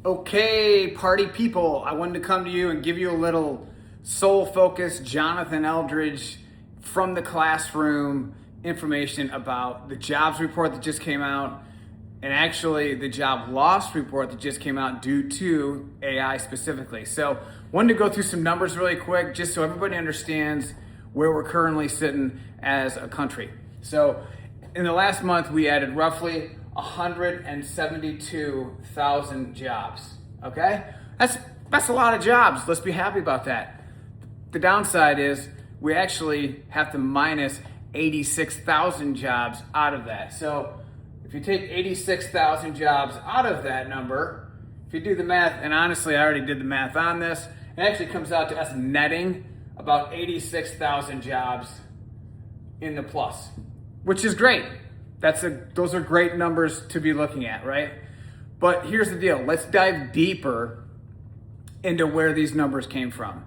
Okay, party people, I wanted to come to you and give you a little soul-focused Jonathan Eldridge from the classroom information about the jobs report that just came out, and actually the job loss report that just came out due to AI specifically. So wanted to go through some numbers really quick just so everybody understands where we're currently sitting as a country. So in the last month, we added roughly 172,000 jobs, okay? That's a lot of jobs. Let's be happy about that. The downside is we actually have to minus 86,000 jobs out of that. So if you take 86,000 jobs out of that number, if you do the math, and honestly, I already did the math on this, it actually comes out to us netting about 86,000 jobs in the plus, which is great. Those are great numbers to be looking at, right? But here's the deal. Let's dive deeper into where these numbers came from.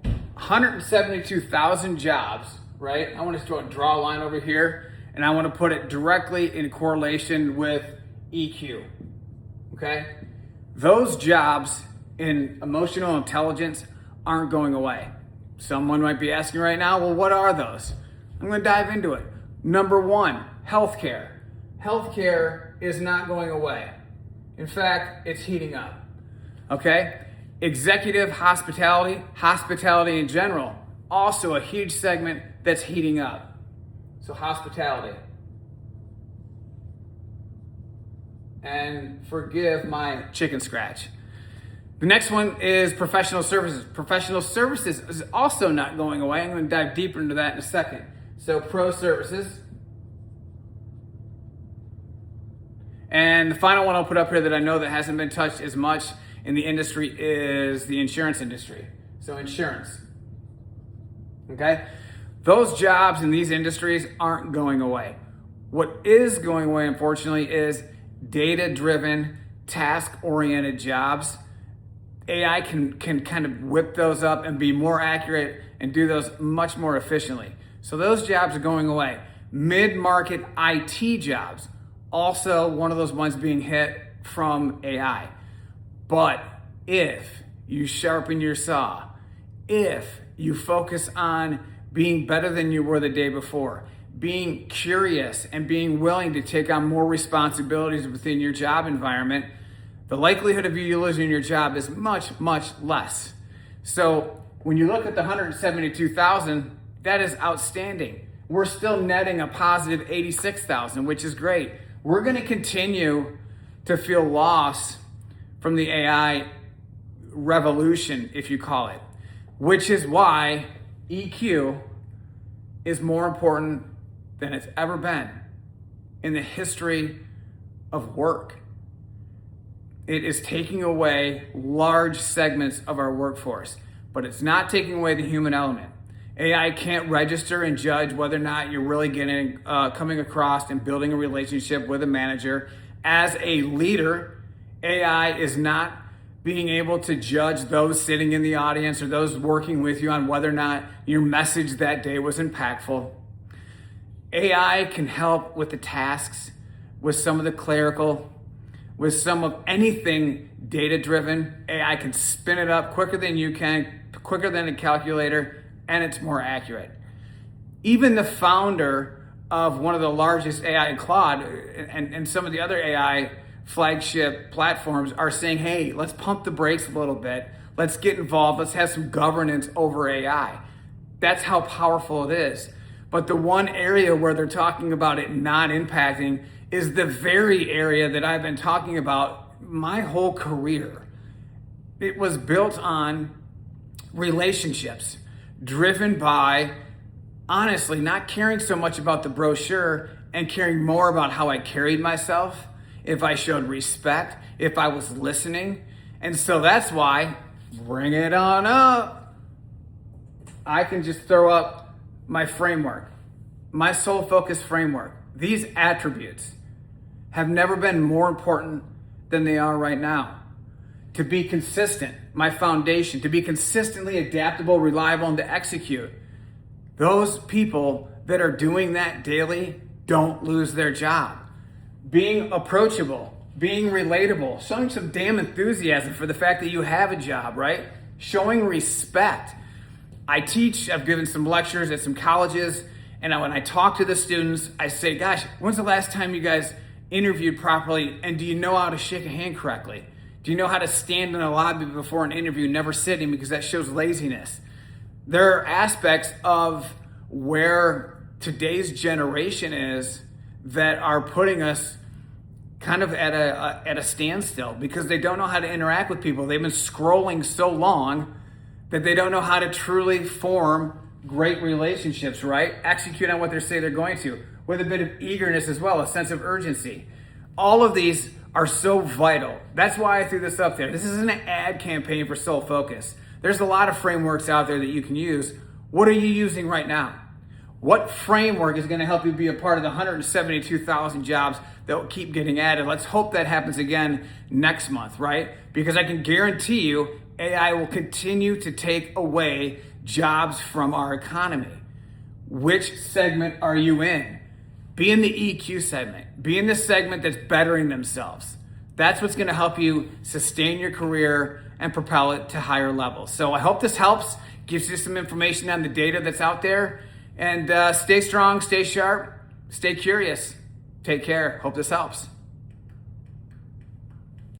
172,000 jobs, right? I want to draw a line over here, and I want to put it directly in correlation with EQ, okay? Those jobs in emotional intelligence aren't going away. Someone might be asking right now, well, what are those? I'm going to dive into it. Number one, healthcare. Healthcare is not going away. In fact, it's heating up. Okay? Executive hospitality in general, also a huge segment that's heating up. So hospitality. And forgive my chicken scratch. The next one is professional services. Professional services is also not going away. I'm going to dive deeper into that in a second. So pro services. And the final one I'll put up here that I know that hasn't been touched as much in the industry is the insurance industry. So insurance. Okay? Those jobs in these industries aren't going away. What is going away, unfortunately, is data-driven, task-oriented jobs. AI can kind of whip those up and be more accurate and do those much more efficiently. So those jobs are going away. Mid-market IT jobs, also one of those ones being hit from AI. But if you sharpen your saw, if you focus on being better than you were the day before, being curious and being willing to take on more responsibilities within your job environment, the likelihood of you losing your job is much, much less. So when you look at the 172,000, that is outstanding. We're still netting a positive 86,000, which is great. We're going to continue to feel loss from the AI revolution, if you call it, which is why EQ is more important than it's ever been in the history of work. It is taking away large segments of our workforce, but it's not taking away the human element. AI can't register and judge whether or not you're really coming across and building a relationship with a manager. As a leader, AI is not being able to judge those sitting in the audience or those working with you on whether or not your message that day was impactful. AI can help with the tasks, with some of the clerical, with some of anything data-driven. AI can spin it up quicker than you can, quicker than a calculator, and it's more accurate. Even the founder of one of the largest AI, Claude, and some of the other AI flagship platforms are saying, hey, let's pump the brakes a little bit. Let's get involved. Let's have some governance over AI. That's how powerful it is. But the one area where they're talking about it not impacting is the very area that I've been talking about my whole career. It was built on relationships, driven by, honestly, not caring so much about the brochure and caring more about how I carried myself, if I showed respect, if I was listening. And so that's why, bring it on up, I can just throw up my framework, my soul-focused framework. These attributes have never been more important than they are right now. To be consistent, my foundation, to be consistently adaptable, reliable, and to execute. Those people that are doing that daily don't lose their job. Being approachable, being relatable, showing some damn enthusiasm for the fact that you have a job, right? Showing respect. I've given some lectures at some colleges, and when I talk to the students, I say, gosh, when's the last time you guys interviewed properly, and do you know how to shake a hand correctly? Do you know how to stand in a lobby before an interview, never sitting, because that shows laziness? There are aspects of where today's generation is that are putting us kind of at a standstill because they don't know how to interact with people. They've been scrolling so long that they don't know how to truly form great relationships, right? Execute on what they say they're going to, with a bit of eagerness as well, a sense of urgency. All of these are so vital. That's why I threw this up there. This isn't an ad campaign for Soul Focus. There's a lot of frameworks out there that you can use. What are you using right now? What framework is going to help you be a part of the 172,000 jobs that will keep getting added? Let's hope that happens again next month, right? Because I can guarantee you AI will continue to take away jobs from our economy. Which segment are you in? Be in the EQ segment. Be in the segment that's bettering themselves. That's what's going to help you sustain your career and propel it to higher levels. So I hope this helps, gives you some information on the data that's out there. And stay strong, stay sharp, stay curious. Take care. Hope this helps.